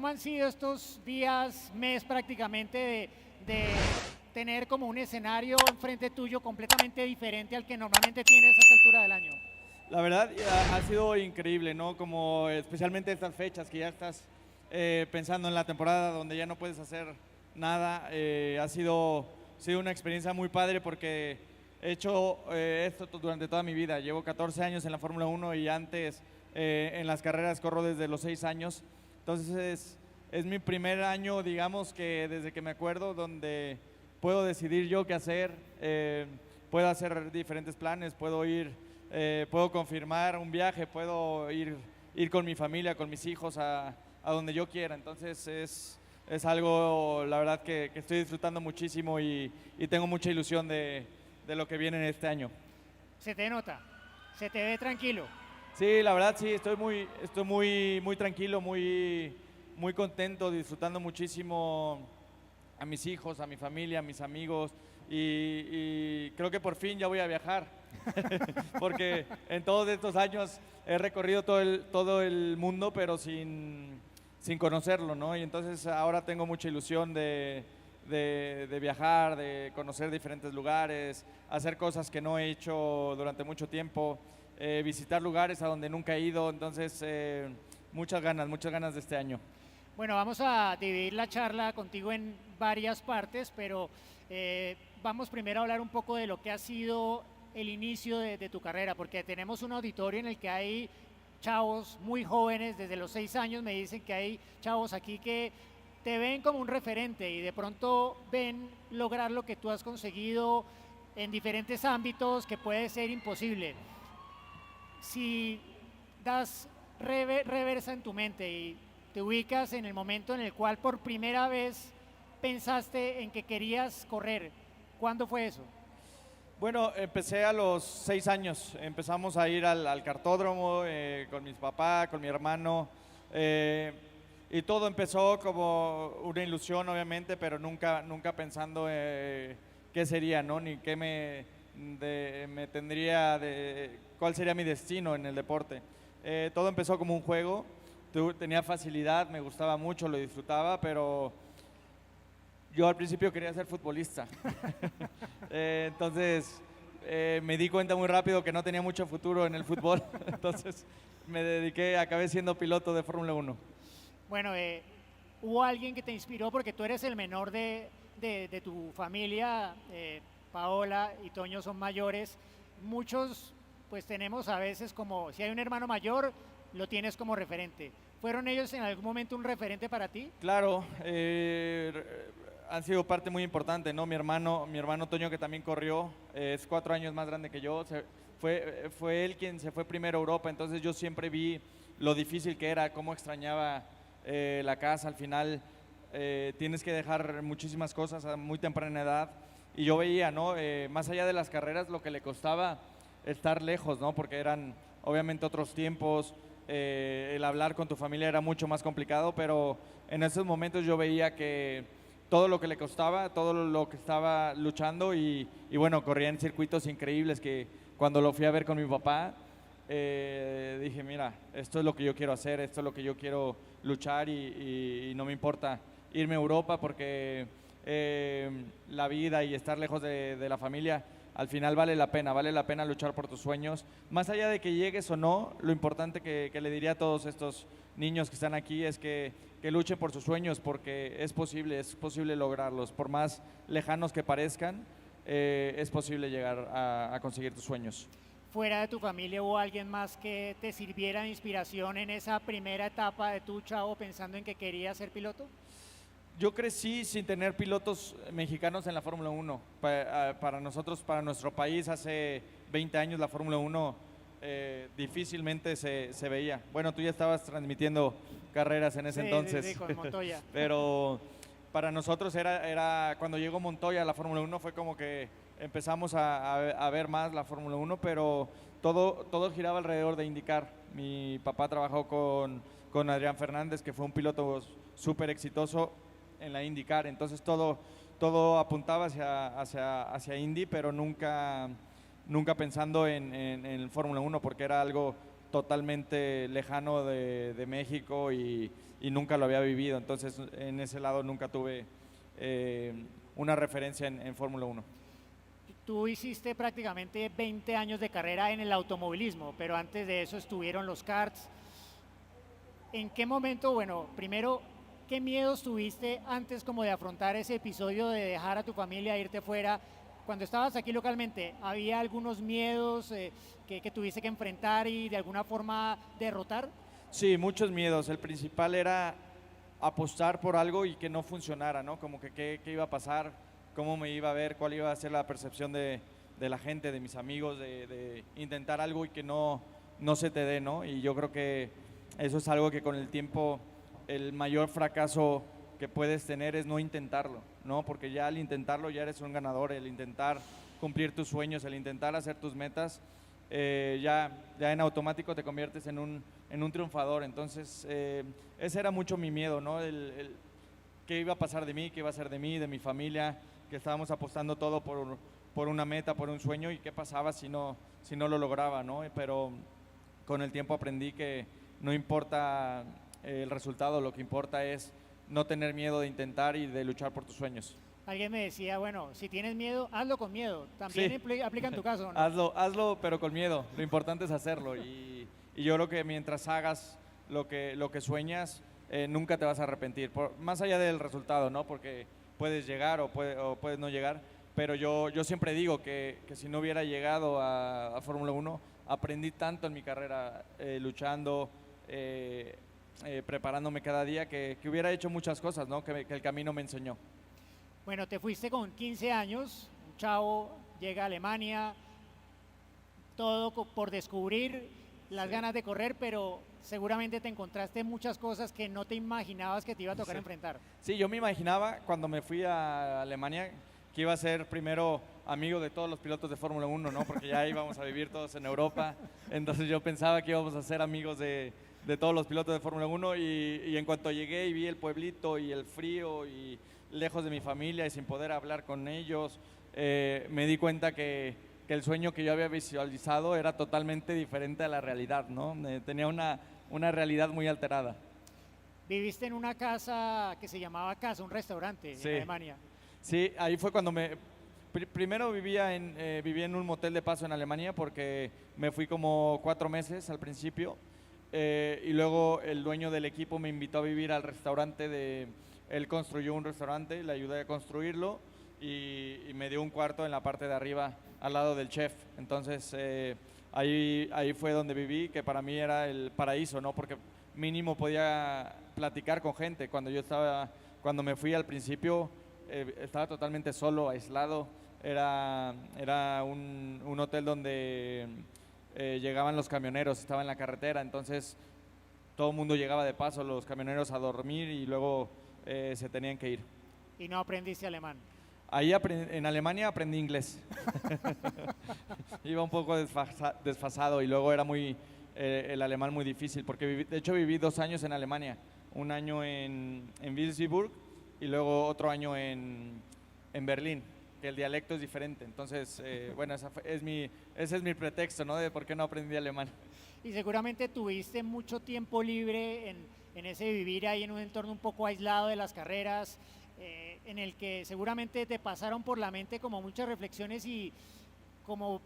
¿cómo han sido estos días, mes prácticamente de tener como un escenario enfrente tuyo completamente diferente al que normalmente tienes a esta altura del año? La verdad ha sido increíble, ¿no? Como especialmente estas fechas que ya estás pensando en la temporada donde ya no puedes hacer nada. Ha sido una experiencia muy padre porque he hecho esto durante toda mi vida. Llevo 14 años en la Fórmula 1 y antes en las carreras corro desde los 6 años. Entonces es mi primer año, digamos que desde que me acuerdo, donde puedo decidir yo qué hacer, puedo hacer diferentes planes, puedo confirmar un viaje, puedo ir con mi familia, con mis hijos a donde yo quiera. Entonces es algo, la verdad, que estoy disfrutando muchísimo y tengo mucha ilusión de lo que viene en este año. Se te nota, se te ve tranquilo. Sí, la verdad, sí, estoy muy tranquilo, muy contento, disfrutando muchísimo a mis hijos, a mi familia, a mis amigos y creo que por fin ya voy a viajar porque en todos estos años he recorrido todo el mundo pero sin conocerlo, ¿no? Y entonces ahora tengo mucha ilusión de viajar, de conocer diferentes lugares, hacer cosas que no he hecho durante mucho tiempo, visitar lugares a donde nunca he ido, entonces muchas ganas de este año. Bueno, vamos a dividir la charla contigo en varias partes, pero vamos primero a hablar un poco de lo que ha sido el inicio de tu carrera, porque tenemos un auditorio en el que hay chavos muy jóvenes, desde los 6 años me dicen que hay chavos aquí que te ven como un referente y de pronto ven lograr lo que tú has conseguido en diferentes ámbitos que puede ser imposible. Si das reversa en tu mente y te ubicas en el momento en el cual por primera vez pensaste en que querías correr, ¿cuándo fue eso? Bueno, empecé a los 6 años. Empezamos a ir al cartódromo con mis papás, con mi hermano. Y todo empezó como una ilusión, obviamente, pero nunca pensando qué sería, ¿no? Ni qué me tendría, cuál sería mi destino en el deporte. Todo empezó como un juego. Tenía facilidad, me gustaba mucho, lo disfrutaba, pero yo al principio quería ser futbolista. Entonces me di cuenta muy rápido que no tenía mucho futuro en el fútbol. Entonces acabé siendo piloto de Fórmula 1. Bueno, ¿hubo alguien que te inspiró? Porque tú eres el menor de tu familia, Paola y Toño son mayores. Muchos, pues tenemos a veces como, si hay un hermano mayor, lo tienes como referente. ¿Fueron ellos en algún momento un referente para ti? Claro, han sido parte muy importante, ¿no? Mi hermano Toño, que también corrió, es 4 años más grande que yo, fue él quien se fue primero a Europa, entonces yo siempre vi lo difícil que era, cómo extrañaba la casa. Al final tienes que dejar muchísimas cosas a muy temprana edad y yo veía, ¿no? Más allá de las carreras, lo que le costaba estar lejos, ¿no? Porque eran obviamente otros tiempos, el hablar con tu familia era mucho más complicado, pero en esos momentos yo veía que todo lo que le costaba, todo lo que estaba luchando y bueno, corría en circuitos increíbles que cuando lo fui a ver con mi papá, dije, mira, esto es lo que yo quiero hacer, esto es lo que yo quiero luchar y no me importa irme a Europa porque la vida y estar lejos de la familia al final vale la pena luchar por tus sueños. Más allá de que llegues o no, lo importante que le diría a todos estos niños que están aquí es que luchen por sus sueños porque es posible lograrlos. Por más lejanos que parezcan, es posible llegar a conseguir tus sueños. ¿Fuera de tu familia hubo alguien más que te sirviera de inspiración en esa primera etapa de tu chavo pensando en que querías ser piloto? Yo crecí sin tener pilotos mexicanos en la Fórmula 1. Para nosotros, para nuestro país, hace 20 años la Fórmula 1 difícilmente se veía. Bueno, tú ya estabas transmitiendo carreras en ese entonces. Sí, con Montoya. Pero para nosotros cuando llegó Montoya a la Fórmula 1 fue como que empezamos a ver más la Fórmula 1, pero todo giraba alrededor de IndyCar. Mi papá trabajó con Adrián Fernández, que fue un piloto súper exitoso en la IndyCar, entonces todo apuntaba hacia Indy, pero nunca pensando en Fórmula 1 porque era algo totalmente lejano de México y y nunca lo había vivido, entonces en ese lado nunca tuve una referencia en Fórmula 1. Tú hiciste prácticamente 20 años de carrera en el automovilismo, pero antes de eso estuvieron los karts. ¿En qué momento, bueno, primero, qué miedos tuviste antes como de afrontar ese episodio de dejar a tu familia e irte fuera? Cuando estabas aquí localmente, ¿había algunos miedos que tuviste que enfrentar y de alguna forma derrotar? Sí, muchos miedos. El principal era apostar por algo y que no funcionara, ¿no? Como que qué iba a pasar, cómo me iba a ver, cuál iba a ser la percepción de la gente, de mis amigos, de intentar algo y que no se te dé, ¿no? Y yo creo que eso es algo que con el tiempo el mayor fracaso que puedes tener es no intentarlo, ¿no? Porque ya al intentarlo ya eres un ganador, el intentar cumplir tus sueños, el intentar hacer tus metas, ya en automático te conviertes en un triunfador. Entonces, ese era mucho mi miedo, ¿no? Qué iba a pasar de mí, qué iba a ser de mí, de mi familia, que estábamos apostando todo por una meta, por un sueño, y qué pasaba si no lo lograba, ¿no? Pero con el tiempo aprendí que no importa el resultado, lo que importa es no tener miedo de intentar y de luchar por tus sueños. Alguien me decía, bueno, si tienes miedo, hazlo con miedo. También Sí. aplica en tu caso, ¿no? Hazlo, pero con miedo. Lo importante es hacerlo. Y yo creo que mientras hagas lo que sueñas, nunca te vas a arrepentir. Más allá del resultado, ¿no? Porque puedes llegar o puedes no llegar. Pero yo siempre digo que si no hubiera llegado a Fórmula 1, aprendí tanto en mi carrera, luchando, preparándome cada día, que hubiera hecho muchas cosas, ¿no? Que el camino me enseñó. Bueno, te fuiste con 15 años, un chavo llega a Alemania, todo por descubrir, las ganas de correr, pero seguramente te encontraste muchas cosas que no te imaginabas que te iba a tocar enfrentar. Sí, yo me imaginaba cuando me fui a Alemania que iba a ser primero amigo de todos los pilotos de Fórmula 1, ¿no? Porque ya íbamos a vivir todos en Europa, entonces yo pensaba que íbamos a ser amigos de todos los pilotos de Fórmula 1 y en cuanto llegué y vi el pueblito y el frío y lejos de mi familia y sin poder hablar con ellos, me di cuenta que el sueño que yo había visualizado era totalmente diferente a la realidad, ¿no? Tenía una realidad muy alterada. Viviste en una casa que se llamaba casa, un restaurante Sí. en Alemania. Sí, ahí fue cuando primero vivía en un motel de paso en Alemania porque me fui como 4 meses al principio, y luego el dueño del equipo me invitó a vivir al restaurante él construyó un restaurante, le ayudé a construirlo y me dio un cuarto en la parte de arriba al lado del chef. Entonces ahí fue donde viví, que para mí era el paraíso, ¿no? Porque mínimo podía platicar con gente. Cuando me fui al principio, estaba totalmente solo, aislado. Era un hotel donde llegaban los camioneros, estaba en la carretera, entonces todo el mundo llegaba de paso, los camioneros a dormir y luego se tenían que ir. ¿Y no aprendiste alemán? Ahí en Alemania aprendí inglés. Iba un poco desfasado y luego era el alemán muy difícil, porque de hecho viví 2 años en Alemania, un año en Würzburg y luego otro año en Berlín, que el dialecto es diferente. Entonces, bueno, ese es mi pretexto, ¿no? De por qué no aprendí alemán. Y seguramente tuviste mucho tiempo libre en ese vivir ahí en un entorno un poco aislado de las carreras, en el que seguramente te pasaron por la mente como muchas reflexiones y como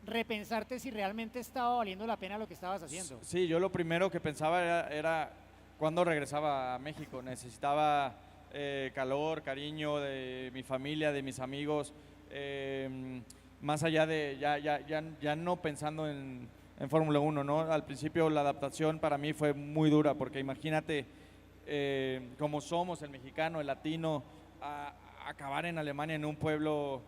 repensarte si realmente estaba valiendo la pena lo que estabas haciendo. Sí, yo lo primero que pensaba era cuándo regresaba a México. Necesitaba calor, cariño de mi familia, de mis amigos, más allá de ya no pensando en Fórmula 1, ¿no? Al principio la adaptación para mí fue muy dura, porque imagínate cómo somos, el mexicano, el latino, a acabar en Alemania en un pueblo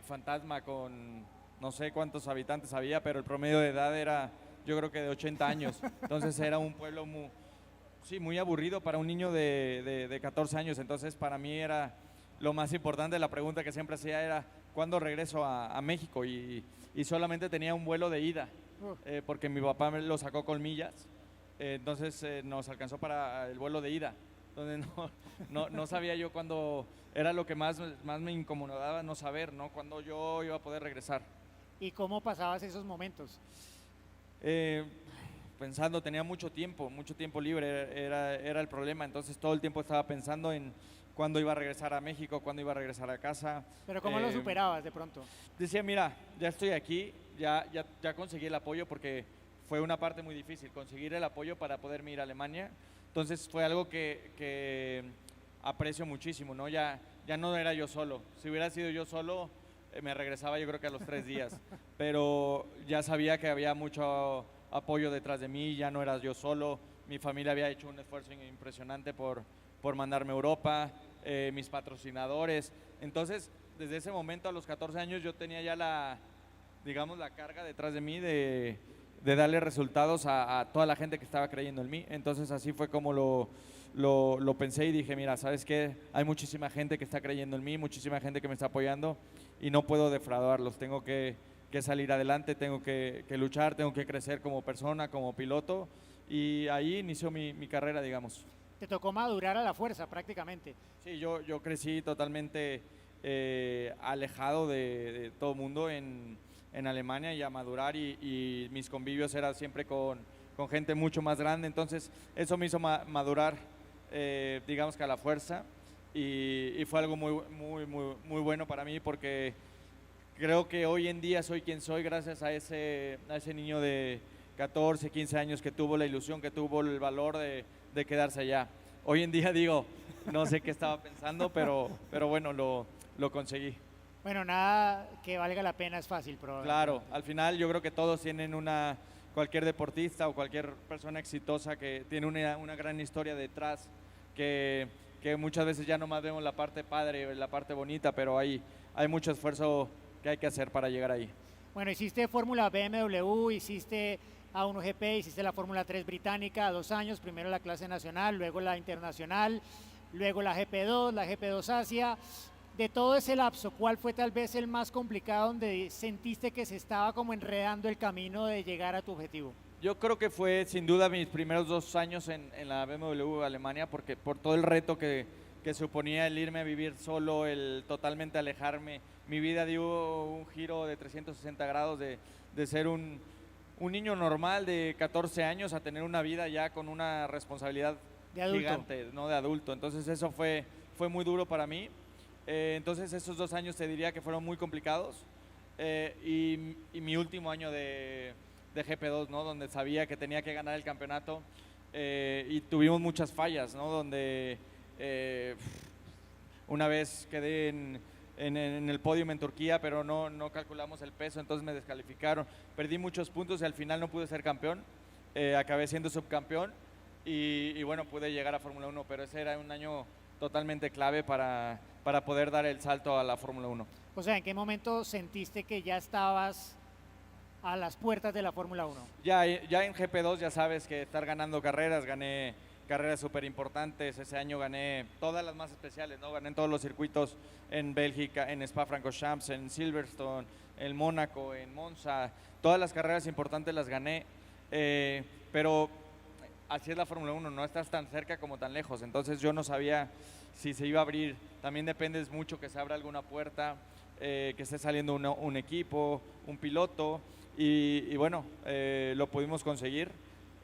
fantasma con no sé cuántos habitantes había, pero el promedio de edad era yo creo que de 80 años. Entonces era un pueblo muy aburrido para un niño de 14 años. Entonces para mí era lo más importante, la pregunta que siempre hacía era ¿cuándo regreso a México? Y solamente tenía un vuelo de ida, porque mi papá me lo sacó con millas, entonces nos alcanzó para el vuelo de ida, donde no sabía yo cuándo, era lo que más me incomodaba, no saber, ¿no? Cuándo yo iba a poder regresar. ¿Y cómo pasabas esos momentos? pensando, tenía mucho tiempo libre, era el problema, entonces todo el tiempo estaba pensando en cuándo iba a regresar a México, cuándo iba a regresar a casa. Pero ¿cómo lo superabas de pronto? Decía, mira, ya estoy aquí, ya conseguí el apoyo porque fue una parte muy difícil, conseguir el apoyo para poderme ir a Alemania. Entonces fue algo que aprecio muchísimo, ¿no? Ya no era yo solo. Si hubiera sido yo solo, me regresaba yo creo que a los 3 días. Pero ya sabía que había mucho apoyo detrás de mí, ya no era yo solo. Mi familia había hecho un esfuerzo impresionante por mandarme a Europa, mis patrocinadores. Entonces, desde ese momento, a los 14 años, yo tenía ya digamos, la carga detrás de mí de darle resultados a toda la gente que estaba creyendo en mí. Entonces, así fue como lo pensé y dije, mira, ¿sabes qué? Hay muchísima gente que está creyendo en mí, muchísima gente que me está apoyando y no puedo defraudarlos. Tengo que salir adelante, tengo que luchar, tengo que crecer como persona, como piloto, y ahí inició mi carrera, digamos. Te tocó madurar a la fuerza prácticamente. Sí, yo crecí totalmente alejado de todo el mundo en Alemania y a madurar y mis convivios eran siempre con gente mucho más grande, entonces eso me hizo madurar, digamos que a la fuerza, y fue algo muy bueno para mí porque creo que hoy en día soy quien soy gracias a ese niño de 14, 15 años que tuvo la ilusión, que tuvo el valor de quedarse allá. Hoy en día digo, no sé qué estaba pensando, pero bueno, lo conseguí. Bueno, nada que valga la pena es fácil, probablemente. Claro, al final yo creo que todos tienen cualquier deportista o cualquier persona exitosa que tiene una gran historia detrás, que muchas veces ya nomás vemos la parte padre, la parte bonita, pero hay mucho esfuerzo que hay que hacer para llegar ahí. Bueno, hiciste Fórmula BMW, hiciste A1GP, hiciste la Fórmula 3 británica 2 años, primero la clase nacional, luego la internacional, luego la GP2, la GP2 Asia. De todo ese lapso, ¿cuál fue tal vez el más complicado donde sentiste que se estaba como enredando el camino de llegar a tu objetivo? Yo creo que fue sin duda mis primeros 2 años en la BMW Alemania, porque por todo el reto que suponía el irme a vivir solo, el totalmente alejarme. Mi vida dio un giro de 360 grados de ser un niño normal de 14 años a tener una vida ya con una responsabilidad gigante, ¿no? De adulto. Entonces eso fue muy duro para mí. Entonces esos 2 años te diría que fueron muy complicados, y mi último año de GP2, ¿no? Donde sabía que tenía que ganar el campeonato, y tuvimos muchas fallas, ¿no? Donde una vez quedé en el podio en Turquía, pero no calculamos el peso, entonces me descalificaron, perdí muchos puntos y al final no pude ser campeón, acabé siendo subcampeón y bueno, pude llegar a Fórmula 1, pero ese era un año totalmente clave para poder dar el salto a la Fórmula 1. O sea, ¿en qué momento sentiste que ya estabas a las puertas de la Fórmula 1? Ya en GP2 ya sabes que estar ganando carreras, gané carreras súper importantes, ese año gané todas las más especiales, ¿no? Gané en todos los circuitos, en Bélgica, en Spa-Francorchamps, en Silverstone, en Mónaco, en Monza, todas las carreras importantes las gané, pero así es la Fórmula 1, no estás tan cerca como tan lejos, entonces yo no sabía si se iba a abrir, también depende mucho que se abra alguna puerta, que esté saliendo un equipo, un piloto, y bueno, lo pudimos conseguir.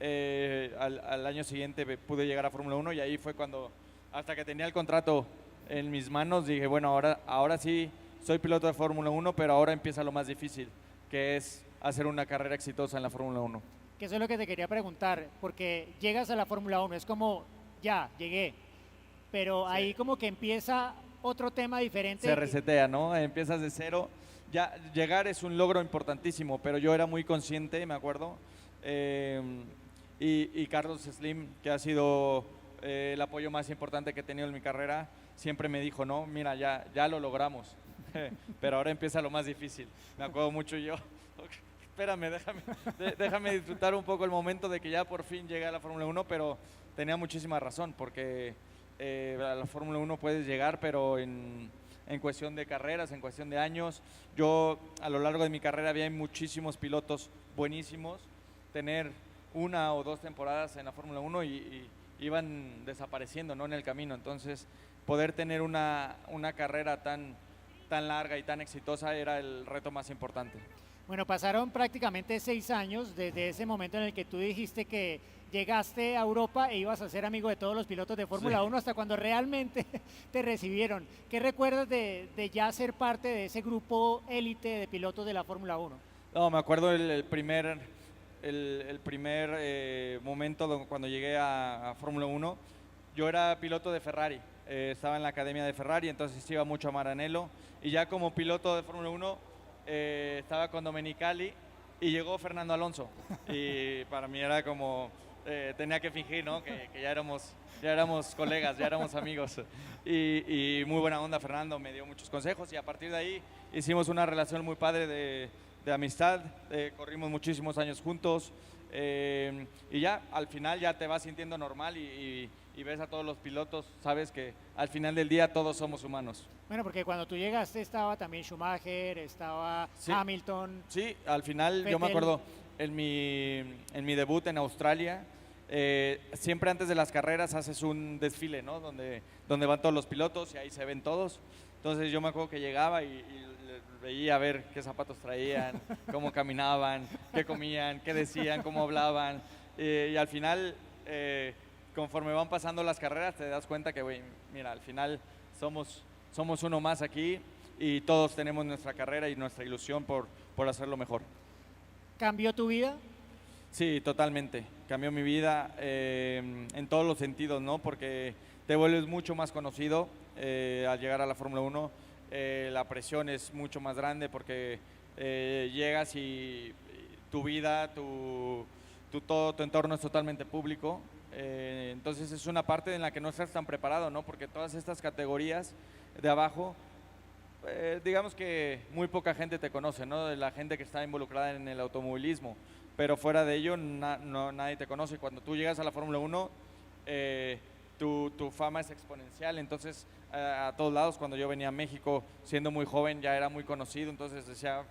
Al año siguiente pude llegar a Fórmula 1 y ahí fue cuando, hasta que tenía el contrato en mis manos, dije, bueno, ahora sí soy piloto de Fórmula 1, pero ahora empieza lo más difícil, que es hacer una carrera exitosa en la Fórmula 1. Que eso es lo que te quería preguntar, porque llegas a la Fórmula 1, es como, ya, llegué, pero sí, ahí como que empieza otro tema diferente. Se resetea, ¿no? Empiezas de cero. Ya llegar es un logro importantísimo, pero yo era muy consciente, me acuerdo, y Carlos Slim, que ha sido el apoyo más importante que he tenido en mi carrera, siempre me dijo, no, mira, ya lo logramos, pero ahora empieza lo más difícil. Me acuerdo mucho yo, espérame, déjame disfrutar un poco el momento de que ya por fin llegué a la Fórmula 1, pero tenía muchísima razón, porque a la Fórmula 1 puedes llegar, pero en cuestión de carreras, en cuestión de años, yo a lo largo de mi carrera había muchísimos pilotos buenísimos, tener 1 o 2 temporadas en la Fórmula 1 y iban desapareciendo, ¿no? En el camino. Entonces, poder tener una carrera tan larga y tan exitosa era el reto más importante. Bueno, pasaron prácticamente 6 años desde ese momento en el que tú dijiste que llegaste a Europa e ibas a ser amigo de todos los pilotos de Sí. Fórmula 1 hasta cuando realmente te recibieron. ¿Qué recuerdas de ya ser parte de ese grupo élite de pilotos de la Fórmula 1? No, me acuerdo el primer momento cuando llegué a Fórmula 1. Yo era piloto de Ferrari, estaba en la academia de Ferrari, entonces iba mucho a Maranello. Y ya como piloto de Fórmula 1 estaba con Domenicali y llegó Fernando Alonso. Y para mí era como, tenía que fingir, ¿no? Que ya éramos colegas, ya éramos amigos. Y muy buena onda, Fernando me dio muchos consejos y a partir de ahí hicimos una relación muy padre de amistad, corrimos muchísimos años juntos y ya al final ya te vas sintiendo normal y ves a todos los pilotos, sabes que al final del día todos somos humanos. Bueno, porque cuando tú llegaste estaba también Schumacher, estaba Sí. Hamilton. Sí, al final yo me Vettel. acuerdo en mi debut en Australia, siempre antes de las carreras haces un desfile, ¿no? Donde van todos los pilotos y ahí se ven todos. Entonces yo me acuerdo que llegaba y veía a ver qué zapatos traían, cómo caminaban, qué comían, qué decían, cómo hablaban. Y al final, conforme van pasando las carreras, te das cuenta que, güey, mira, al final somos uno más aquí y todos tenemos nuestra carrera y nuestra ilusión por hacerlo mejor. ¿Cambió tu vida? Sí, totalmente. Cambió mi vida en todos los sentidos, ¿no? Porque te vuelves mucho más conocido al llegar a la Fórmula 1. La presión es mucho más grande porque llegas y tu vida, todo tu entorno es totalmente público. Entonces es una parte en la que no estás tan preparado, ¿no? Porque todas estas categorías de abajo, digamos que muy poca gente te conoce, ¿no? De la gente que está involucrada en el automovilismo, pero fuera de ello nadie te conoce. Cuando tú llegas a la Fórmula 1, tu fama es exponencial, entonces a todos lados, cuando yo venía a México siendo muy joven ya era muy conocido, entonces decía,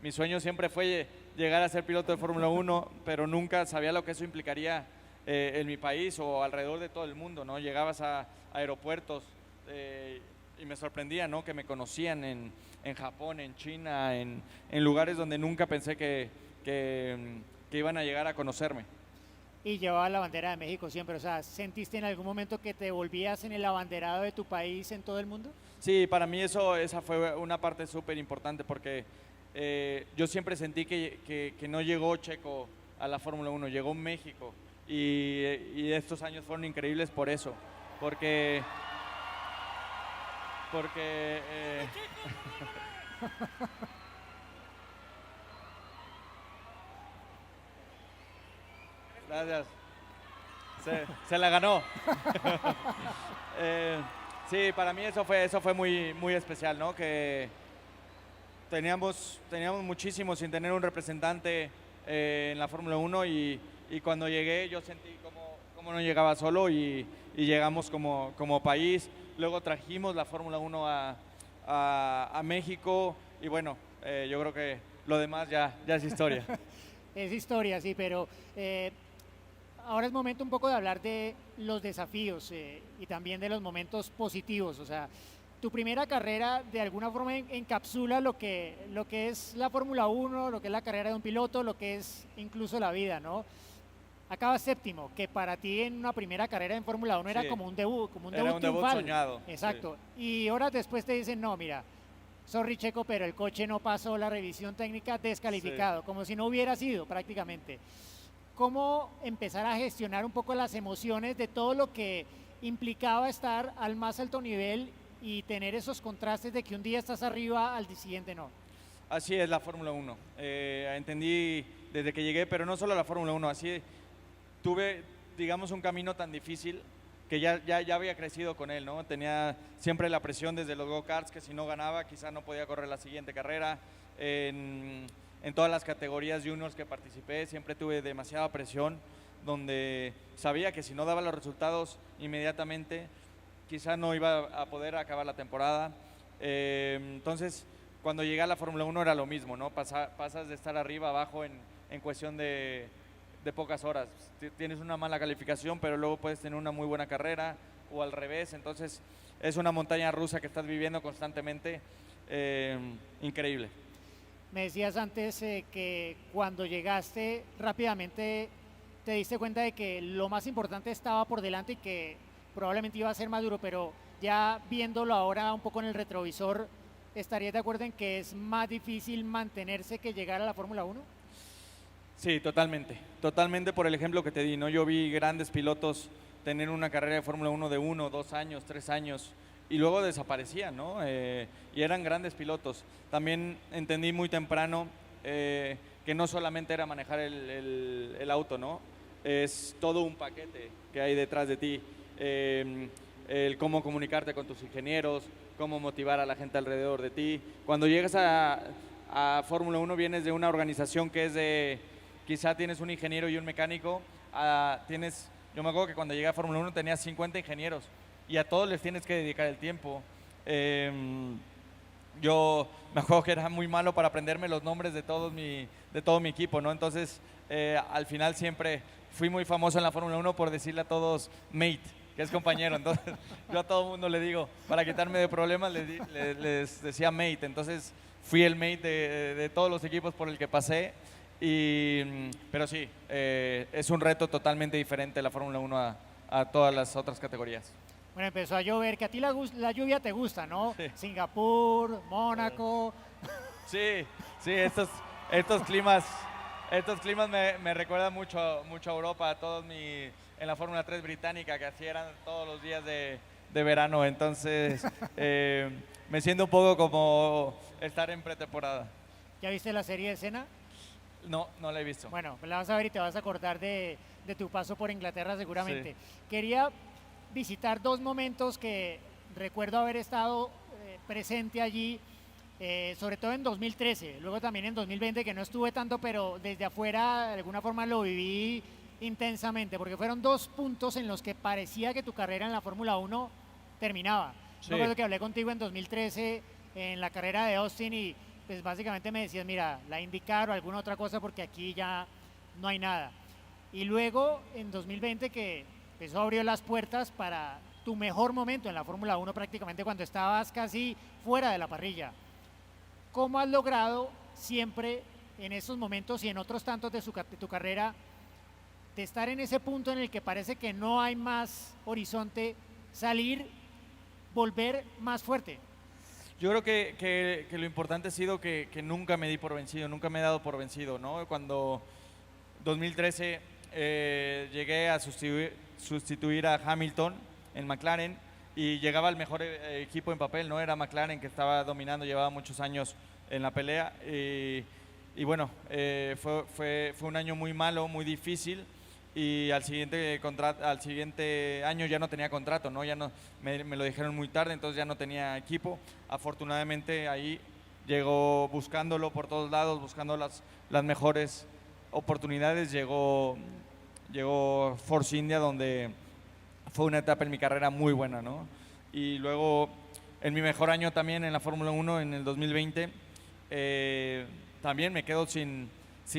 mi sueño siempre fue llegar a ser piloto de Fórmula 1, pero nunca sabía lo que eso implicaría en mi país o alrededor de todo el mundo, ¿no? Llegabas a aeropuertos y me sorprendía, ¿no? Que me conocían en Japón, en China, en lugares donde nunca pensé que iban a llegar a conocerme. Y llevaba la bandera de México siempre. O sea, ¿sentiste en algún momento que te volvías en el abanderado de tu país en todo el mundo? Sí, para mí esa fue una parte súper importante porque yo siempre sentí que no llegó Checo a la Fórmula 1, llegó México y estos años fueron increíbles por eso, porque gracias, se la ganó. Sí, para mí eso fue muy, muy especial, ¿no? Que teníamos muchísimo sin tener un representante en la Fórmula 1 y cuando llegué yo sentí como no llegaba solo y llegamos como país. Luego trajimos la Fórmula 1 a México y bueno, yo creo que lo demás ya es historia. Es historia, sí, pero ahora es momento un poco de hablar de los desafíos y también de los momentos positivos. O sea, tu primera carrera de alguna forma encapsula lo que es la Fórmula 1, lo que es la carrera de un piloto, lo que es incluso la vida, ¿no? Acabas séptimo, que para ti en una primera carrera en Fórmula 1 era Sí. como un debut, Era un debut triunfal. soñado, Exacto. Y horas después te dicen, no, mira, sorry Checo, pero el coche no pasó la revisión técnica, descalificado, como si no hubiera sido prácticamente. ¿Cómo empezar a gestionar un poco las emociones de todo lo que implicaba estar al más alto nivel y tener esos contrastes de que un día estás arriba, al día siguiente no? Así es la Fórmula 1. Entendí desde que llegué, pero no solo la Fórmula 1, así tuve, digamos, un camino tan difícil que ya había crecido con él, ¿no? Tenía siempre la presión desde los go-karts, que si no ganaba quizá no podía correr la siguiente carrera. En todas las categorías juniors que participé siempre tuve demasiada presión, donde sabía que si no daba los resultados inmediatamente, quizá no iba a poder acabar la temporada. Entonces, cuando llegué a la Fórmula 1 era lo mismo, ¿no? Pasas de estar arriba abajo en cuestión de pocas horas. Tienes una mala calificación, pero luego puedes tener una muy buena carrera o al revés. Entonces, es una montaña rusa que estás viviendo constantemente, increíble. Me decías antes que cuando llegaste rápidamente te diste cuenta de que lo más importante estaba por delante y que probablemente iba a ser más duro, pero ya viéndolo ahora un poco en el retrovisor, ¿estarías de acuerdo en que es más difícil mantenerse que llegar a la Fórmula 1? Sí, totalmente. Totalmente por el ejemplo que te di, ¿no? Yo vi grandes pilotos tener una carrera de Fórmula 1 de 1, 2 años, 3 años y luego desaparecían, ¿no? Y eran grandes pilotos. También entendí muy temprano que no solamente era manejar el auto, ¿no? Es todo un paquete que hay detrás de ti. El cómo comunicarte con tus ingenieros, cómo motivar a la gente alrededor de ti. Cuando llegas a Fórmula 1 vienes de una organización que es de, quizá tienes un ingeniero y un mecánico, yo me acuerdo que cuando llegué a Fórmula 1 tenía 50 ingenieros y a todos les tienes que dedicar el tiempo. Yo me acuerdo que era muy malo para aprenderme los nombres de todo mi equipo, ¿no? Entonces, al final siempre fui muy famoso en la Fórmula 1 por decirle a todos mate, que es compañero. Entonces, yo a todo el mundo le digo, para quitarme de problemas, les decía mate. Entonces, fui el mate de todos los equipos por el que pasé. Pero sí, es un reto totalmente diferente la Fórmula 1 a todas las otras categorías. Bueno, empezó a llover, que a ti la lluvia te gusta, ¿no? Sí. Singapur, Mónaco. Sí, sí, estos climas me recuerdan mucho a Europa, en la Fórmula 3 británica, que así eran todos los días de verano. Entonces, me siento un poco como estar en pretemporada. ¿Ya viste la serie de Senna? No, no la he visto. Bueno, pues la vas a ver y te vas a acordar de tu paso por Inglaterra seguramente. Sí. Quería visitar dos momentos que recuerdo haber estado presente allí, sobre todo en 2013, luego también en 2020, que no estuve tanto, pero desde afuera de alguna forma lo viví intensamente, porque fueron dos puntos en los que parecía que tu carrera en la Fórmula 1 terminaba. Sí. Me acuerdo que hablé contigo en 2013 en la carrera de Austin y pues básicamente me decías, mira, la IndyCar o alguna otra cosa porque aquí ya no hay nada. Y luego en 2020 que eso abrió las puertas para tu mejor momento en la Fórmula 1, prácticamente cuando estabas casi fuera de la parrilla. ¿Cómo has logrado siempre en esos momentos y en otros tantos de tu carrera de estar en ese punto en el que parece que no hay más horizonte, salir, volver más fuerte? Yo creo que lo importante ha sido que nunca me di por vencido, nunca me he dado por vencido, ¿no? Cuando 2013 llegué a sustituir a Hamilton en McLaren y llegaba el mejor equipo en papel, ¿no? Era McLaren, que estaba dominando, llevaba muchos años en la pelea y bueno, fue un año muy malo, muy difícil y al siguiente año ya no tenía contrato, ¿no? Ya no, me lo dijeron muy tarde, entonces ya no tenía equipo. Afortunadamente ahí llegó buscándolo por todos lados, buscando las mejores oportunidades, llegó Force India, donde fue una etapa en mi carrera muy buena, ¿no? Y luego en mi mejor año también en la Fórmula 1 en el 2020, también me quedo sin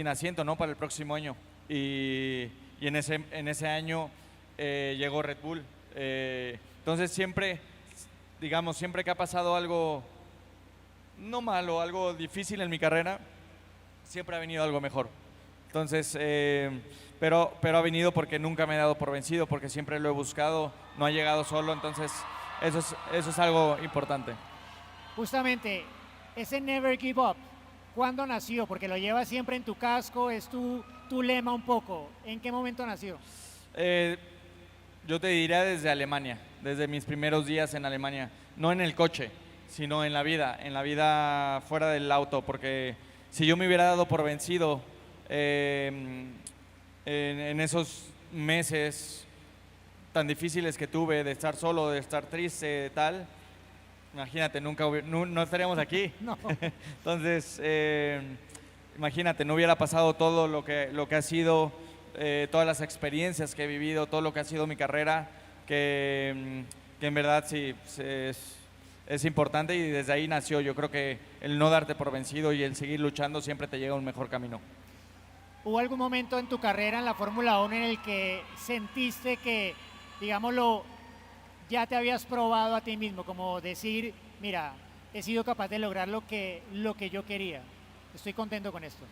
asiento, ¿no? Para el próximo año. Y en ese año llegó Red Bull. Entonces siempre que ha pasado algo no malo, algo difícil en mi carrera, siempre ha venido algo mejor. Entonces, pero ha venido porque nunca me he dado por vencido, porque siempre lo he buscado, no ha llegado solo, entonces eso es algo importante. Justamente, ese Never Give Up, ¿cuándo nació? Porque lo llevas siempre en tu casco, es tu lema un poco. ¿En qué momento nació? Yo te diría desde Alemania, desde mis primeros días en Alemania, no en el coche, sino en la vida fuera del auto, porque si yo me hubiera dado por vencido en esos meses tan difíciles que tuve de estar solo, de estar triste, tal, imagínate, no estaríamos aquí. No. Entonces, imagínate, no hubiera pasado todo lo que ha sido, todas las experiencias que he vivido, todo lo que ha sido mi carrera, que en verdad sí es importante y desde ahí nació. Yo creo que el no darte por vencido y el seguir luchando siempre te llega a un mejor camino. ¿Hubo algún momento en tu carrera en la Fórmula 1 en el que sentiste que, digámoslo, ya te habías probado a ti mismo, como decir, mira, he sido capaz de lograr lo que yo quería? estoy contento con esto?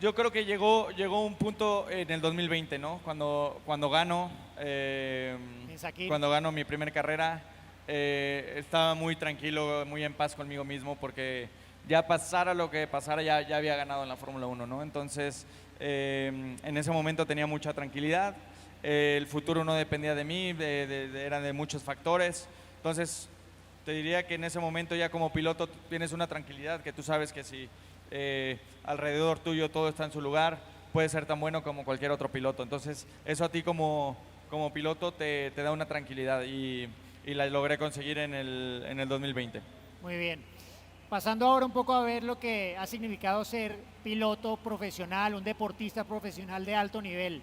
Yo creo que llegó un punto en el 2020, ¿no? Cuando gano, En Sakir. cuando gano mi primera carrera, estaba muy tranquilo, muy en paz conmigo mismo, porque ya pasara lo que pasara, ya había ganado en la Fórmula 1, ¿no? Entonces, en ese momento tenía mucha tranquilidad, el futuro no dependía de mí, eran de muchos factores. Entonces, te diría que en ese momento ya como piloto tienes una tranquilidad, que tú sabes que si alrededor tuyo todo está en su lugar, puedes ser tan bueno como cualquier otro piloto. Entonces, eso a ti como piloto te da una tranquilidad y la logré conseguir en el 2020. Muy bien. Pasando ahora un poco a ver lo que ha significado ser piloto profesional, un deportista profesional de alto nivel.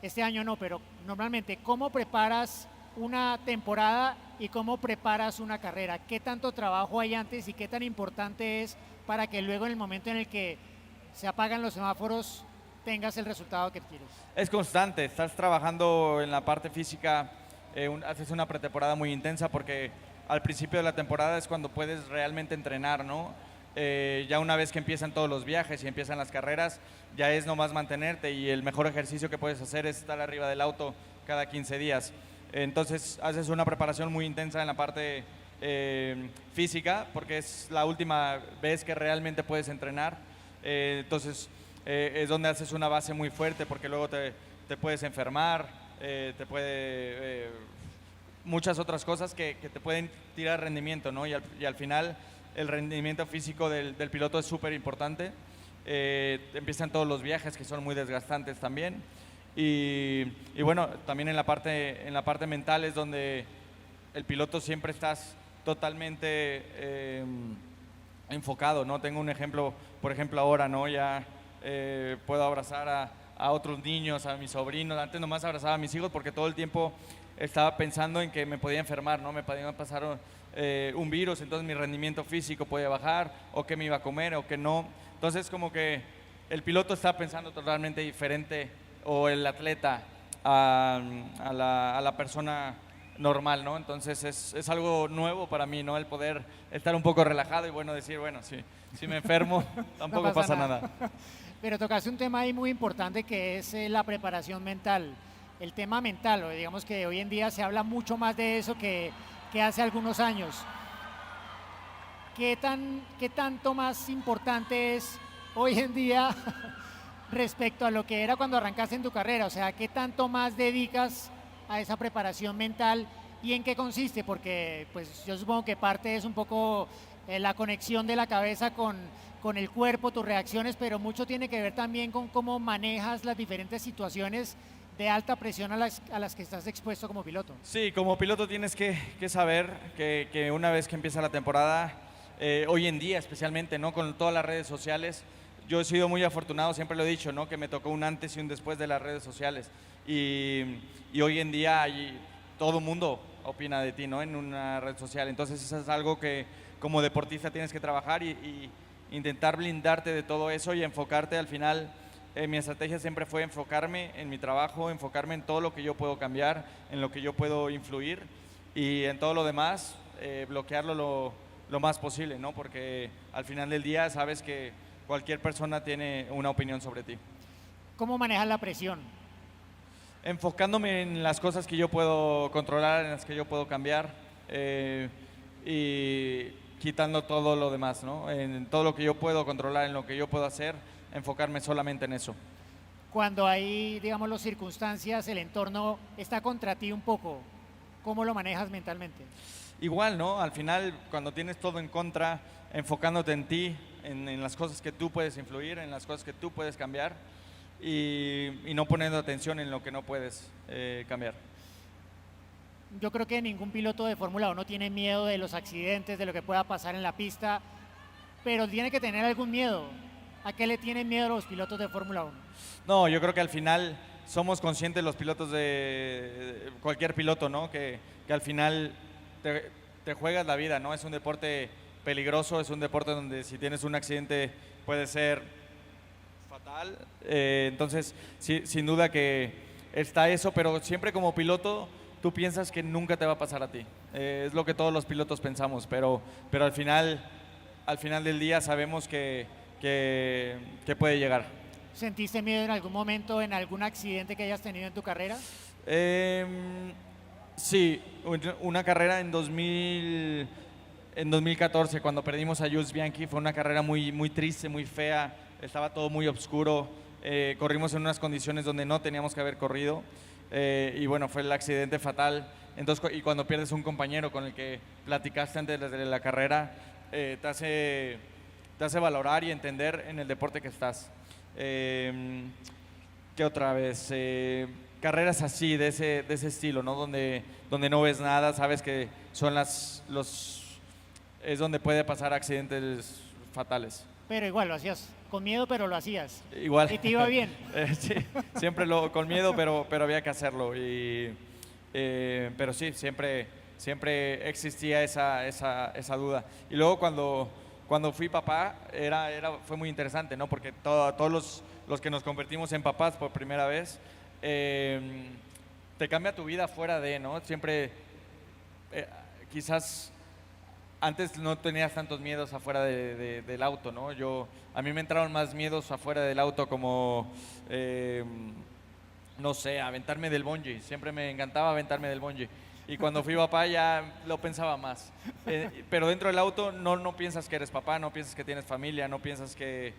Este año no, pero normalmente, ¿cómo preparas una temporada y cómo preparas una carrera? ¿Qué tanto trabajo hay antes y qué tan importante es para que luego en el momento en el que se apagan los semáforos tengas el resultado que quieres? Es constante, estás trabajando en la parte física, haces una pretemporada muy intensa porque al principio de la temporada es cuando puedes realmente entrenar, ¿no? Ya una vez que empiezan todos los viajes y empiezan las carreras, ya es nomás mantenerte y el mejor ejercicio que puedes hacer es estar arriba del auto cada 15 días. Entonces haces una preparación muy intensa en la parte física porque es la última vez que realmente puedes entrenar. Entonces es donde haces una base muy fuerte porque luego te puedes enfermar, muchas otras cosas que te pueden tirar rendimiento, ¿no? Y al final el rendimiento físico del piloto es súper importante. Empiezan todos los viajes que son muy desgastantes también. Y bueno, también en la parte mental es donde el piloto siempre estás totalmente enfocado, ¿no? Tengo un ejemplo, por ejemplo ahora, ¿no? Ya puedo abrazar a otros niños, a mis sobrinos. Antes nomás abrazaba a mis hijos porque todo el tiempo estaba pensando en que me podía enfermar, ¿no? Me podía pasar un virus, entonces mi rendimiento físico podía bajar, o qué me iba a comer, o qué no. Entonces como que el piloto está pensando totalmente diferente, o el atleta a la persona normal, ¿no? Entonces es algo nuevo para mí, ¿no? El poder estar un poco relajado y bueno, decir, bueno, si me enfermo tampoco No pasa nada. Pero tocaste un tema ahí muy importante que es la preparación mental. El tema mental, o digamos que hoy en día se habla mucho más de eso que hace algunos años. ¿Qué tanto más importante es hoy en día respecto a lo que era cuando arrancaste en tu carrera? O sea, ¿qué tanto más dedicas a esa preparación mental y en qué consiste? Porque pues yo supongo que parte es un poco la conexión de la cabeza con el cuerpo, tus reacciones, pero mucho tiene que ver también con cómo manejas las diferentes situaciones de alta presión a las que estás expuesto como piloto. Sí, como piloto tienes que saber que una vez que empieza la temporada, hoy en día especialmente, ¿no? Con todas las redes sociales, yo he sido muy afortunado, siempre lo he dicho, ¿no? Que me tocó un antes y un después de las redes sociales. Y hoy en día todo el mundo opina de ti, ¿no? En una red social. Entonces eso es algo que como deportista tienes que trabajar y intentar blindarte de todo eso y enfocarte al final. Mi estrategia siempre fue enfocarme en mi trabajo, enfocarme en todo lo que yo puedo cambiar, en lo que yo puedo influir y en todo lo demás bloquearlo lo más posible, ¿no? Porque al final del día sabes que cualquier persona tiene una opinión sobre ti. ¿Cómo manejas la presión? Enfocándome en las cosas que yo puedo controlar, en las que yo puedo cambiar y quitando todo lo demás, ¿no? En todo lo que yo puedo controlar, en lo que yo puedo hacer, enfocarme solamente en eso. Cuando hay, digamos, las circunstancias, el entorno está contra ti un poco, ¿cómo lo manejas mentalmente? Igual, ¿no? Al final, cuando tienes todo en contra, enfocándote en ti, en las cosas que tú puedes influir, en las cosas que tú puedes cambiar y no poniendo atención en lo que no puedes cambiar. Yo creo que ningún piloto de Fórmula 1 tiene miedo de los accidentes, de lo que pueda pasar en la pista, pero tiene que tener algún miedo. ¿A qué le tienen miedo los pilotos de Fórmula 1? No, yo creo que al final somos conscientes los pilotos de cualquier piloto, ¿no? Que al final te juegas la vida, ¿no? Es un deporte peligroso, es un deporte donde si tienes un accidente puede ser fatal. Entonces, sí, sin duda que está eso, pero siempre como piloto tú piensas que nunca te va a pasar a ti. Es lo que todos los pilotos pensamos, pero al final al final del día sabemos que puede llegar. ¿Sentiste miedo en algún momento en algún accidente que hayas tenido en tu carrera? Sí, una carrera en 2014, cuando perdimos a Jules Bianchi, fue una carrera muy, muy triste, muy fea, estaba todo muy oscuro, corrimos en unas condiciones donde no teníamos que haber corrido, y bueno, fue el accidente fatal. Entonces, y cuando pierdes un compañero con el que platicaste antes de la carrera, te hace valorar y entender en el deporte que estás. ¿Qué otra vez? Carreras así, de ese estilo, ¿no? Donde no ves nada, sabes que son es donde puede pasar accidentes fatales. Pero igual lo hacías con miedo, pero lo hacías. Igual. Y te iba bien. Sí, siempre con miedo, pero había que hacerlo. Pero sí, siempre existía esa duda. Y luego cuando fui papá, fue muy interesante, ¿no? Porque todos los que nos convertimos en papás por primera vez, te cambia tu vida fuera de, ¿no? Siempre, quizás antes no tenías tantos miedos afuera del auto, ¿no? A mí me entraron más miedos afuera del auto, como, no sé, aventarme del bungee. Siempre me encantaba aventarme del bungee. Y cuando fui papá ya lo pensaba más. Pero dentro del auto no piensas que eres papá, no piensas que tienes familia, no piensas que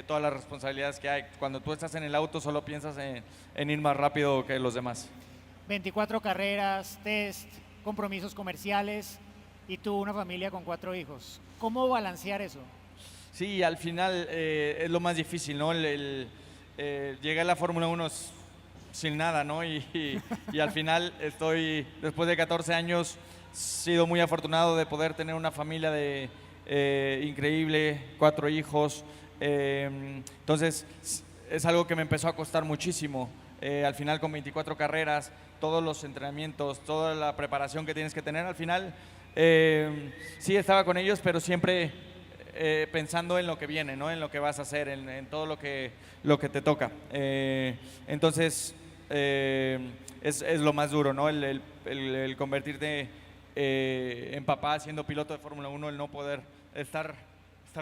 todas las responsabilidades que hay. Cuando tú estás en el auto solo piensas en ir más rápido que los demás. 24 carreras, test, compromisos comerciales y tú una familia con 4 hijos. ¿Cómo balancear eso? Sí, al final es lo más difícil, ¿no? Llegué a la Fórmula 1 sin nada, ¿no? Y al final después de 14 años, he sido muy afortunado de poder tener una familia increíble, 4 hijos. Entonces, es algo que me empezó a costar muchísimo. Al final, con 24 carreras, todos los entrenamientos, toda la preparación que tienes que tener, al final, sí estaba con ellos, pero siempre pensando en lo que viene, ¿no? En lo que vas a hacer, en todo lo que te toca. Entonces, es lo más duro, ¿no? El convertirte en papá siendo piloto de Fórmula 1, el no poder estar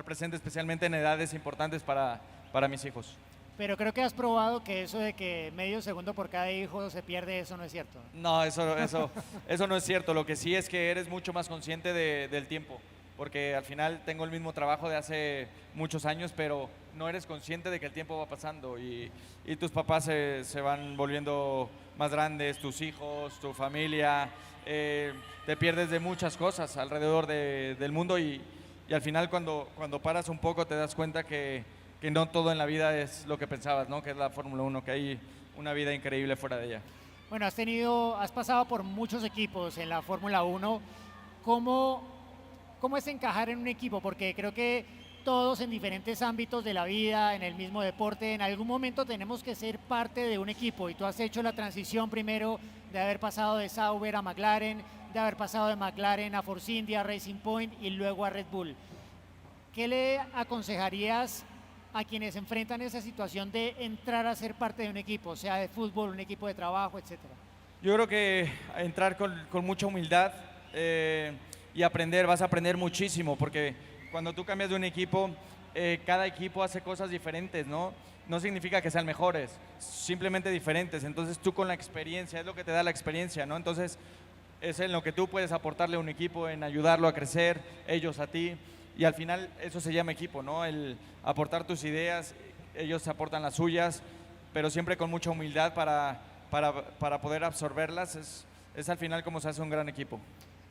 presente, especialmente en edades importantes para mis hijos. Pero creo que has probado que eso de que medio segundo por cada hijo se pierde, eso no es cierto. No, eso no es cierto. Lo que sí es que eres mucho más consciente del tiempo, porque al final tengo el mismo trabajo de hace muchos años, pero no eres consciente de que el tiempo va pasando y tus papás se van volviendo más grandes, tus hijos, tu familia, te pierdes de muchas cosas alrededor del mundo y al final cuando paras un poco te das cuenta que no todo en la vida es lo que pensabas, ¿no? Que es la Fórmula 1, que hay una vida increíble fuera de ella. Bueno, has pasado por muchos equipos en la Fórmula 1. ¿Cómo es encajar en un equipo? Porque creo que todos en diferentes ámbitos de la vida, en el mismo deporte, en algún momento tenemos que ser parte de un equipo. Y tú has hecho la transición primero de haber pasado de Sauber a McLaren, de haber pasado de McLaren a Force India, Racing Point y luego a Red Bull. ¿Qué le aconsejarías a quienes enfrentan esa situación de entrar a ser parte de un equipo, sea de fútbol, un equipo de trabajo, etcétera? Yo creo que entrar con mucha humildad y aprender, vas a aprender muchísimo, porque cuando tú cambias de un equipo, cada equipo hace cosas diferentes, ¿no? No significa que sean mejores, simplemente diferentes. Entonces tú con la experiencia, es lo que te da la experiencia, ¿no? Entonces es en lo que tú puedes aportarle a un equipo, en ayudarlo a crecer, ellos a ti. Y al final eso se llama equipo, ¿no? El aportar tus ideas, ellos aportan las suyas, pero siempre con mucha humildad para poder absorberlas. Es al final como se hace un gran equipo.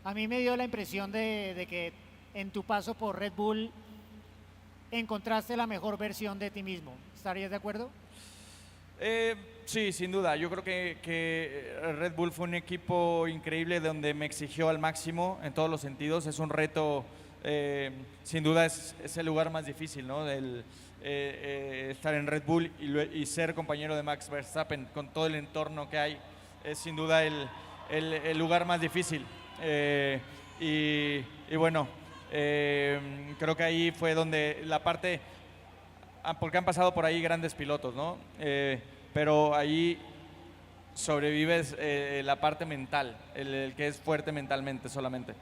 A mí me dio la impresión de que en tu paso por Red Bull encontraste la mejor versión de ti mismo. ¿Estarías de acuerdo? Sí, sin duda. Yo creo que Red Bull fue un equipo increíble donde me exigió al máximo en todos los sentidos. Es un reto. Sin duda es el lugar más difícil, ¿no? Estar en Red Bull y ser compañero de Max Verstappen con todo el entorno que hay, es sin duda el lugar más difícil. Y bueno, creo que ahí fue donde la parte, porque han pasado por ahí grandes pilotos, ¿no? Pero ahí sobrevives la parte mental, el que es fuerte mentalmente solamente.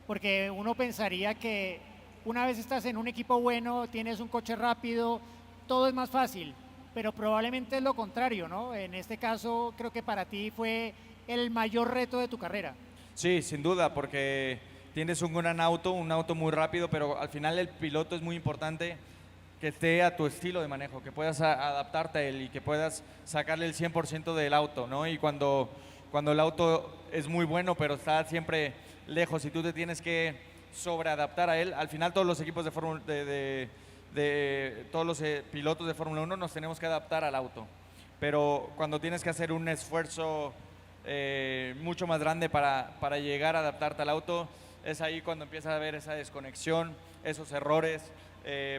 Porque uno pensaría que una vez estás en un equipo bueno, tienes un coche rápido, todo es más fácil, pero probablemente es lo contrario, ¿no? En este caso creo que para ti fue el mayor reto de tu carrera. Sí, sin duda, porque tienes un gran auto, un auto muy rápido, pero al final el piloto es muy importante que esté a tu estilo de manejo, que puedas adaptarte a él y que puedas sacarle el 100% del auto, ¿no? Y cuando el auto es muy bueno, pero está siempre lejos y tú te tienes que sobreadaptar a él, al final todos los equipos de Fórmula de todos los pilotos de Fórmula 1 nos tenemos que adaptar al auto. Pero cuando tienes que hacer un esfuerzo mucho más grande para llegar a adaptarte al auto, es ahí cuando empieza a haber esa desconexión, esos errores,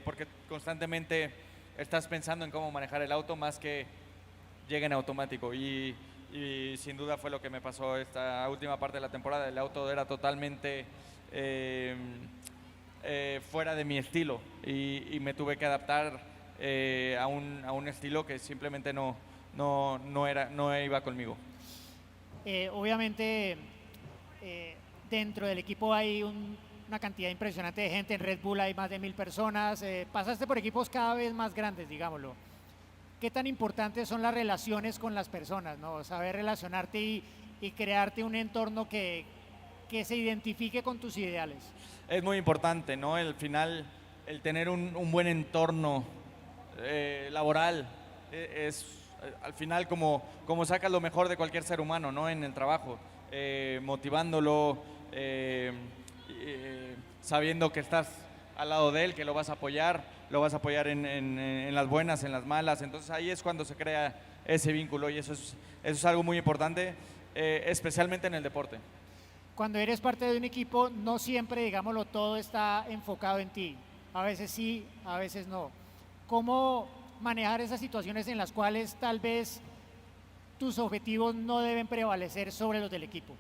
porque constantemente estás pensando en cómo manejar el auto más que llegue en automático. Y sin duda fue lo que me pasó esta última parte de la temporada. El auto era totalmente fuera de mi estilo y me tuve que adaptar a un estilo que simplemente no iba conmigo. Obviamente dentro del equipo hay una cantidad impresionante de gente, en Red Bull hay más de 1000 personas, pasaste por equipos cada vez más grandes, digámoslo. ¿Qué tan importantes son las relaciones con las personas, ¿no? Saber relacionarte y crearte un entorno que se identifique con tus ideales. Es muy importante, ¿no? Al final, el tener un buen entorno laboral al final como sacas lo mejor de cualquier ser humano, ¿no? En el trabajo, motivándolo, sabiendo que estás al lado de él, que lo vas a apoyar en las buenas, en las malas. Entonces ahí es cuando se crea ese vínculo y eso es algo muy importante, especialmente en el deporte. Cuando eres parte de un equipo, no siempre, digámoslo, todo está enfocado en ti. A veces sí, a veces no. ¿Cómo manejar esas situaciones en las cuales tal vez tus objetivos no deben prevalecer sobre los del equipo?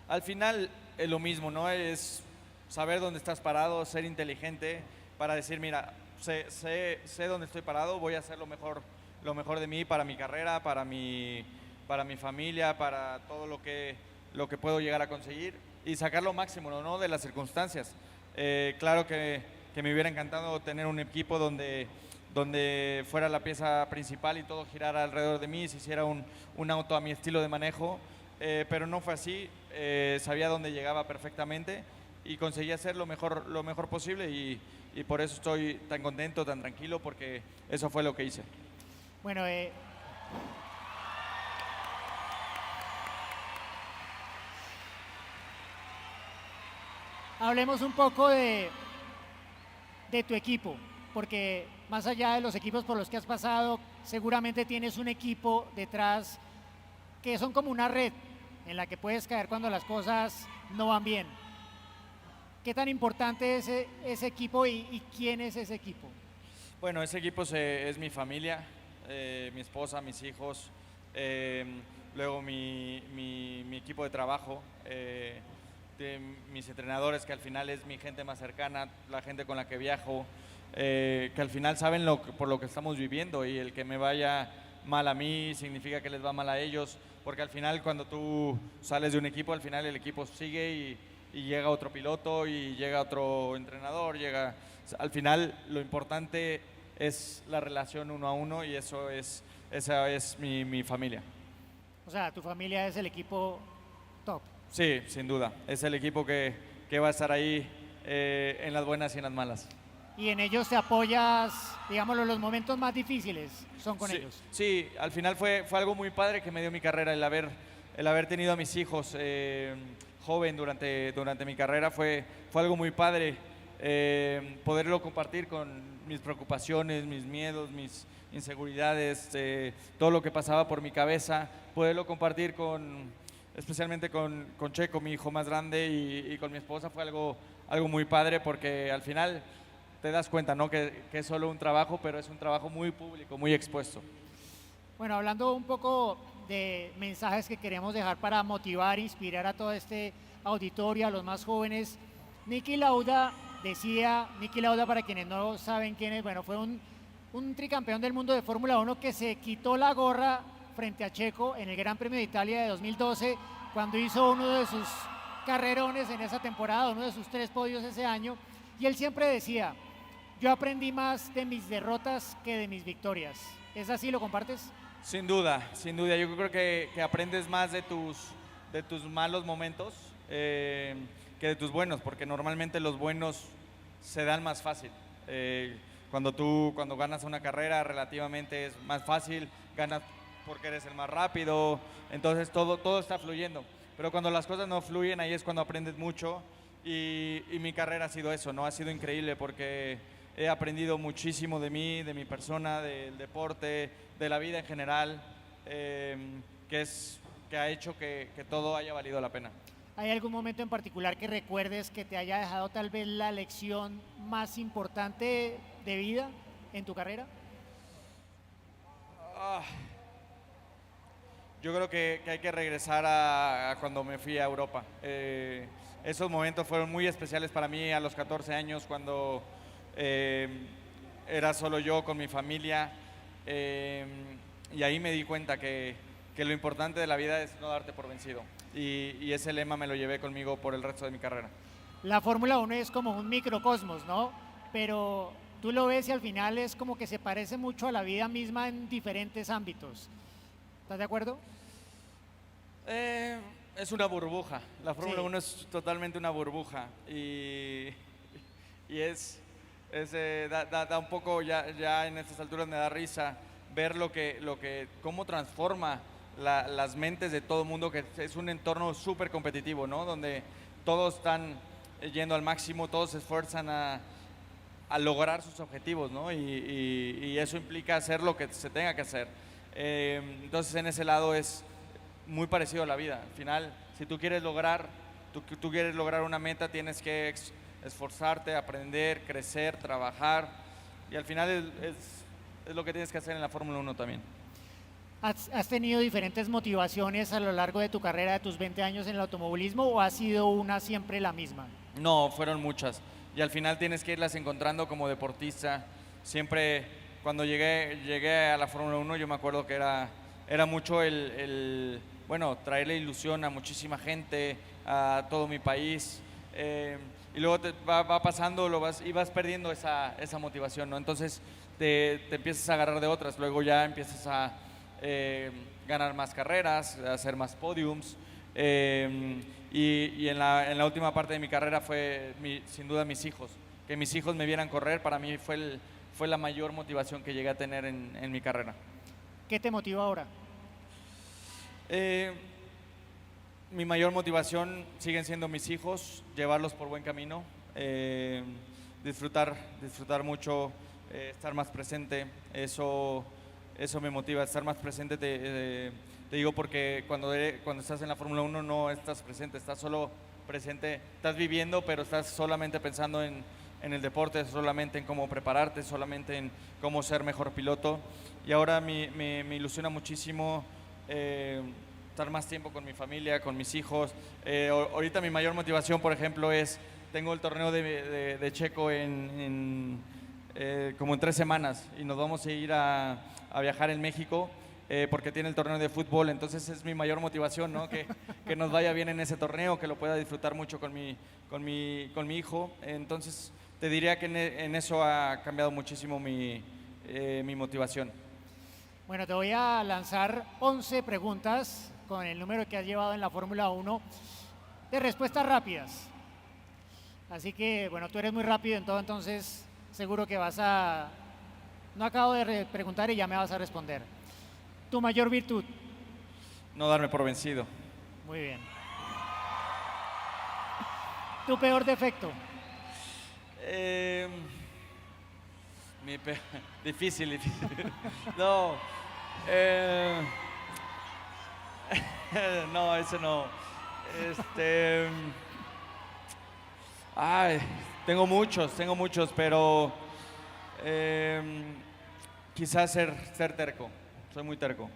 Al final es lo mismo, ¿no? Es saber dónde estás parado, ser inteligente para decir, mira, sé dónde estoy parado, voy a hacer lo mejor de mí para mi carrera, para mi familia, para todo lo que puedo llegar a conseguir y sacar lo máximo, ¿no? De las circunstancias. Claro que me hubiera encantado tener un equipo donde fuera la pieza principal y todo girara alrededor de mí, se hiciera un auto a mi estilo de manejo, pero no fue así. Sabía dónde llegaba perfectamente y conseguí hacer lo mejor posible y por eso estoy tan contento, tan tranquilo, porque eso fue lo que hice. Bueno, hablemos un poco de tu equipo, porque más allá de los equipos por los que has pasado, seguramente tienes un equipo detrás que son como una red en la que puedes caer cuando las cosas no van bien. ¿Qué tan importante es ese equipo y quién es ese equipo? Bueno, ese equipo es mi familia, mi esposa, mis hijos, luego mi equipo de trabajo, mis entrenadores, que al final es mi gente más cercana, la gente con la que viajo, que al final saben por lo que estamos viviendo, y el que me vaya mal a mí significa que les va mal a ellos, porque al final cuando tú sales de un equipo, al final el equipo sigue y llega otro piloto y llega otro entrenador, al final lo importante es la relación uno a uno y esa es mi familia. O sea, tu familia es el equipo top. Sí, sin duda, es el equipo que va a estar ahí en las buenas y en las malas. Y en ellos te apoyas, digámoslo, los momentos más difíciles son con ellos. Sí, al final fue algo muy padre que me dio mi carrera, el haber tenido a mis hijos joven durante mi carrera fue algo muy padre, poderlo compartir con mis preocupaciones, mis miedos, mis inseguridades, todo lo que pasaba por mi cabeza, poderlo compartir especialmente con Checo, mi hijo más grande, y con mi esposa fue algo muy padre, porque al final te das cuenta, ¿no? que es solo un trabajo, pero es un trabajo muy público, muy expuesto. Bueno, hablando un poco de mensajes que queremos dejar para motivar, inspirar a todo este auditorio, a los más jóvenes. Niki Lauda para quienes no saben quién es, bueno, fue un tricampeón del mundo de Fórmula 1 que se quitó la gorra frente a Checo en el Gran Premio de Italia de 2012, cuando hizo uno de sus carrerones en esa temporada, uno de sus 3 podios ese año. Y él siempre decía, yo aprendí más de mis derrotas que de mis victorias. ¿Es así? ¿Lo compartes? Sin duda, sin duda. Yo creo que aprendes más de tus malos momentos que de tus buenos, porque normalmente los buenos se dan más fácil. Cuando ganas una carrera relativamente es más fácil, ganas porque eres el más rápido, entonces todo está fluyendo. Pero cuando las cosas no fluyen, ahí es cuando aprendes mucho y mi carrera ha sido eso, ¿no? Ha sido increíble porque he aprendido muchísimo de mí, de mi persona, del deporte, de la vida en general, que ha hecho que todo haya valido la pena. ¿Hay algún momento en particular que recuerdes que te haya dejado tal vez la lección más importante de vida en tu carrera? Ah, yo creo que hay que regresar a cuando me fui a Europa. Esos momentos fueron muy especiales para mí a los 14 años, cuando era solo yo con mi familia. Y ahí me di cuenta que lo importante de la vida es no darte por vencido. Y ese lema me lo llevé conmigo por el resto de mi carrera. La Fórmula 1 es como un microcosmos, ¿no? Pero tú lo ves y al final es como que se parece mucho a la vida misma en diferentes ámbitos. ¿Estás de acuerdo? Es una burbuja. La Fórmula Sí. 1 es totalmente una burbuja. Y da un poco, ya en estas alturas me da risa ver cómo transforma las mentes de todo el mundo, que es un entorno súper competitivo, ¿no? Donde todos están yendo al máximo, todos se esfuerzan a lograr sus objetivos, ¿no? Y eso implica hacer lo que se tenga que hacer. Entonces, en ese lado es muy parecido a la vida. Al final, si tú quieres tú quieres lograr una meta, tienes que esforzarte, aprender, crecer, trabajar. Y al final es lo que tienes que hacer en la Fórmula 1 también. ¿Has tenido diferentes motivaciones a lo largo de tu carrera, de tus 20 años en el automovilismo, o ha sido una siempre la misma? No, fueron muchas. Y al final tienes que irlas encontrando como deportista. Siempre, cuando llegué a la Fórmula 1, yo me acuerdo que era mucho bueno, traerle ilusión a muchísima gente, a todo mi país. Y luego va pasando y vas perdiendo esa motivación, ¿no? Entonces te empiezas a agarrar de otras. Luego ya empiezas a ganar más carreras, hacer más podiums. Y en la última parte de mi carrera fue sin duda mis hijos. Que mis hijos me vieran correr para mí fue la mayor motivación que llegué a tener en mi carrera. ¿Qué te motiva ahora? Mi mayor motivación siguen siendo mis hijos, llevarlos por buen camino, disfrutar mucho, estar más presente. Eso me motiva, estar más presente. Te digo porque cuando estás en la Fórmula 1 no estás presente, estás solo presente, estás viviendo, pero estás solamente pensando en el deporte, solamente en cómo prepararte, solamente en cómo ser mejor piloto. Y ahora me ilusiona muchísimo estar más tiempo con mi familia, con mis hijos. Ahorita mi mayor motivación, por ejemplo, tengo el torneo de Checo como en 3 semanas y nos vamos a ir a viajar en México porque tiene el torneo de fútbol. Entonces es mi mayor motivación, ¿no? Que nos vaya bien en ese torneo, que lo pueda disfrutar mucho con mi hijo. Entonces te diría que en eso ha cambiado muchísimo mi motivación. Bueno, te voy a lanzar 11 preguntas con el número que has llevado en la Fórmula 1 de respuestas rápidas. Así que, bueno, tú eres muy rápido en todo, entonces seguro que no acabo de preguntar y ya me vas a responder. ¿Tu mayor virtud? No darme por vencido. Muy bien. ¿Tu peor defecto? Difícil. No. No, ese no. Ay, tengo muchos, pero quizás ser terco. Soy muy terco.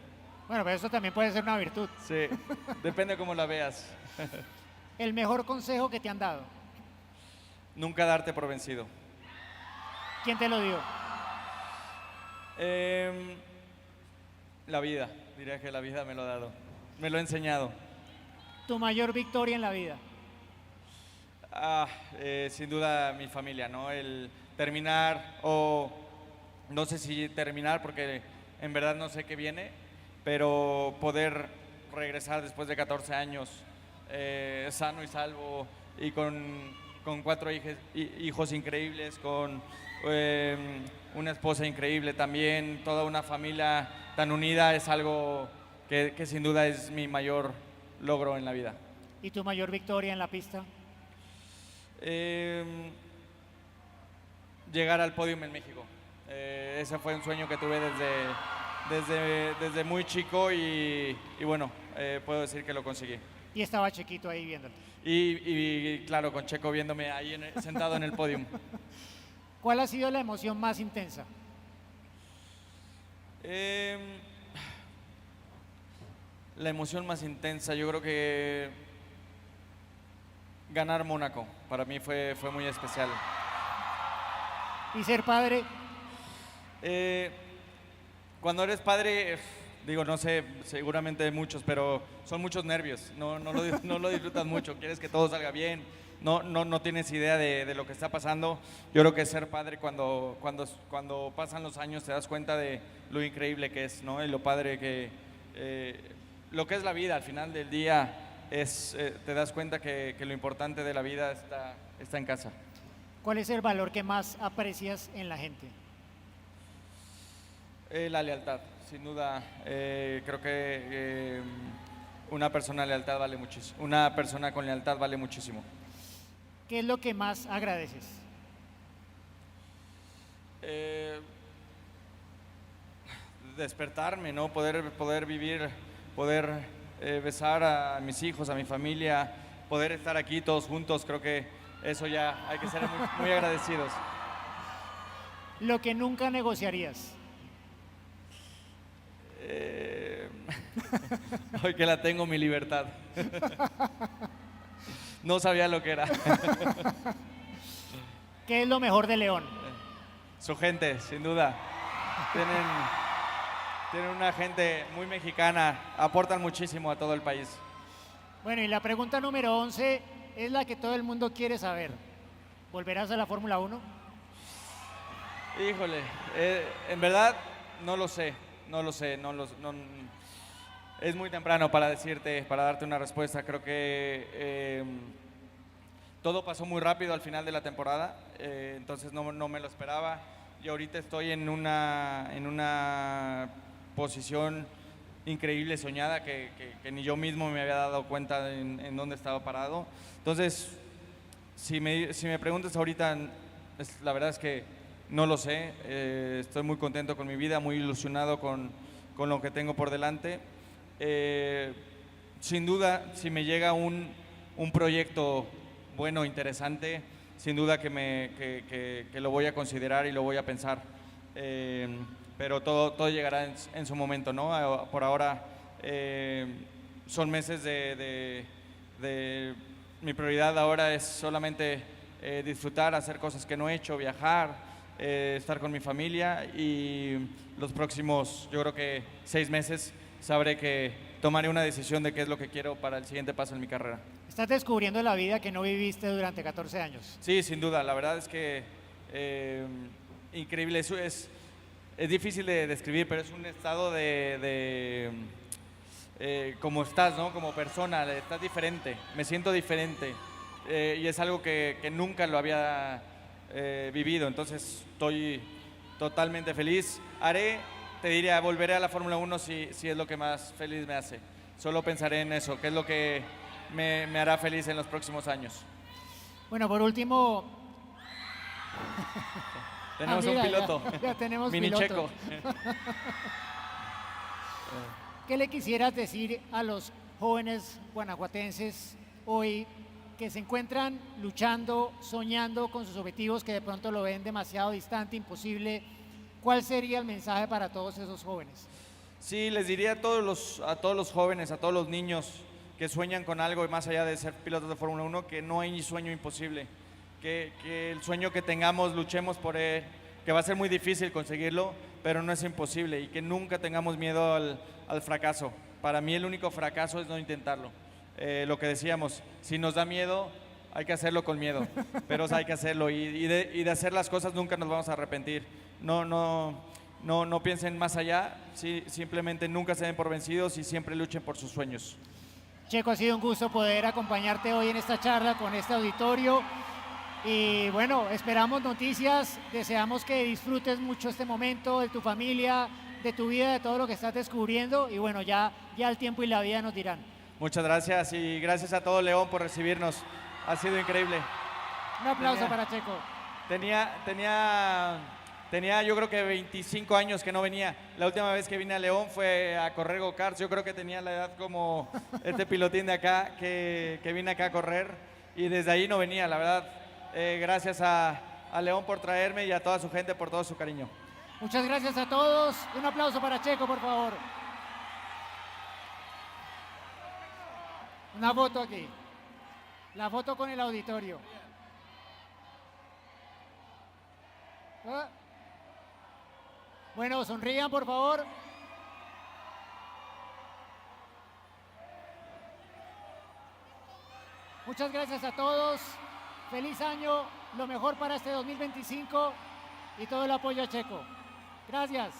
Bueno, pero eso también puede ser una virtud. Sí, depende de cómo la veas. ¿El mejor consejo que te han dado? Nunca darte por vencido. ¿Quién te lo dio? La vida, diría que la vida me lo ha dado, me lo ha enseñado. ¿Tu mayor victoria en la vida? Sin duda mi familia, ¿no? El terminar, o no sé si terminar porque en verdad no sé qué viene, pero poder regresar después de 14 años sano y salvo y con 4 hijos increíbles, con una esposa increíble también, toda una familia tan unida es algo que sin duda es mi mayor logro en la vida. ¿Y tu mayor victoria en la pista? Llegar al podio en México. Ese fue un sueño que tuve desde muy chico y bueno, puedo decir que lo conseguí. Y estaba Chequito ahí viéndote. Y claro, con Checo viéndome ahí sentado en el podio. ¿Cuál ha sido la emoción más intensa? La emoción más intensa, yo creo que ganar Mónaco, para mí fue muy especial. ¿Y ser padre? Cuando eres padre, digo, no sé, seguramente muchos, pero son muchos nervios, no lo disfrutas mucho, quieres que todo salga bien, no tienes idea de lo que está pasando. Yo creo que ser padre cuando pasan los años te das cuenta de lo increíble que es, ¿no? Y lo padre lo que es la vida al final del día te das cuenta que lo importante de la vida está en casa. ¿Cuál es el valor que más aprecias en la gente? La lealtad, sin duda. Creo que una persona con lealtad vale muchísimo. ¿Qué es lo que más agradeces? Despertarme, ¿no? Poder vivir, poder besar a mis hijos, a mi familia, poder estar aquí todos juntos. Creo que eso ya hay que ser muy agradecidos. Lo que nunca negociarías. Hoy que la tengo, mi libertad. No sabía lo que era. ¿Qué es lo mejor de León? Su gente, sin duda. Tienen una gente muy mexicana, aportan muchísimo a todo el país. Bueno, y la pregunta número 11 es la que todo el mundo quiere saber. ¿Volverás a la Fórmula 1? Híjole, en verdad no lo sé. Es muy temprano para darte una respuesta. Creo que todo pasó muy rápido al final de la temporada, entonces no me lo esperaba. Y ahorita estoy en una posición increíble, soñada, que ni yo mismo me había dado cuenta en dónde estaba parado. Entonces, si me preguntas ahorita, la verdad es que no lo sé. Estoy muy contento con mi vida, muy ilusionado con lo que tengo por delante. Sin duda, si me llega un proyecto bueno, interesante, sin duda que lo voy a considerar y lo voy a pensar. Pero todo llegará en su momento, ¿no? Por ahora son meses mi prioridad ahora es solamente disfrutar, hacer cosas que no he hecho, viajar, estar con mi familia, y los próximos, yo creo que 6 meses, sabré que tomaré una decisión de qué es lo que quiero para el siguiente paso en mi carrera. Estás descubriendo la vida que no viviste durante 14 años. Sí, sin duda, la verdad es que increíble, eso es difícil de describir, pero es un estado como estás, ¿no? Como persona, estás diferente, me siento diferente, y es algo que nunca lo había vivido, entonces estoy totalmente feliz. Te diría, volveré a la Fórmula 1 si es lo que más feliz me hace. Solo pensaré en eso, que es lo que me hará feliz en los próximos años. Bueno, por último... Tenemos mira, un piloto, ya tenemos Mini piloto. Checo. ¿Qué le quisieras decir a los jóvenes guanajuatenses hoy que se encuentran luchando, soñando con sus objetivos, que de pronto lo ven demasiado distante, imposible? ¿Cuál sería el mensaje para todos esos jóvenes? Sí, les diría a todos los jóvenes, a todos los niños que sueñan con algo más allá de ser pilotos de Fórmula 1, que no hay sueño imposible, que el sueño que tengamos, luchemos por él, que va a ser muy difícil conseguirlo, pero no es imposible, y que nunca tengamos miedo al fracaso. Para mí el único fracaso es no intentarlo. Lo que decíamos, si nos da miedo, hay que hacerlo con miedo, pero hay que hacerlo y de hacer las cosas nunca nos vamos a arrepentir. No piensen más allá, sí, simplemente nunca se den por vencidos y siempre luchen por sus sueños. Checo, ha sido un gusto poder acompañarte hoy en esta charla con este auditorio. Y bueno, esperamos noticias, deseamos que disfrutes mucho este momento de tu familia, de tu vida, de todo lo que estás descubriendo. Y bueno, ya el tiempo y la vida nos dirán. Muchas gracias y gracias a todo León por recibirnos. Ha sido increíble. Un aplauso para Checo. Tenía yo creo que 25 años que no venía. La última vez que vine a León fue a correr go-karts. Yo creo que tenía la edad como este pilotín de acá que vine acá a correr y desde ahí no venía, la verdad. Gracias a León por traerme y a toda su gente por todo su cariño. Muchas gracias a todos. Un aplauso para Checo, por favor. Una foto aquí. La foto con el auditorio. ¿Ah? Bueno, sonrían, por favor. Muchas gracias a todos. Feliz año, lo mejor para este 2025 y todo el apoyo a Checo. Gracias.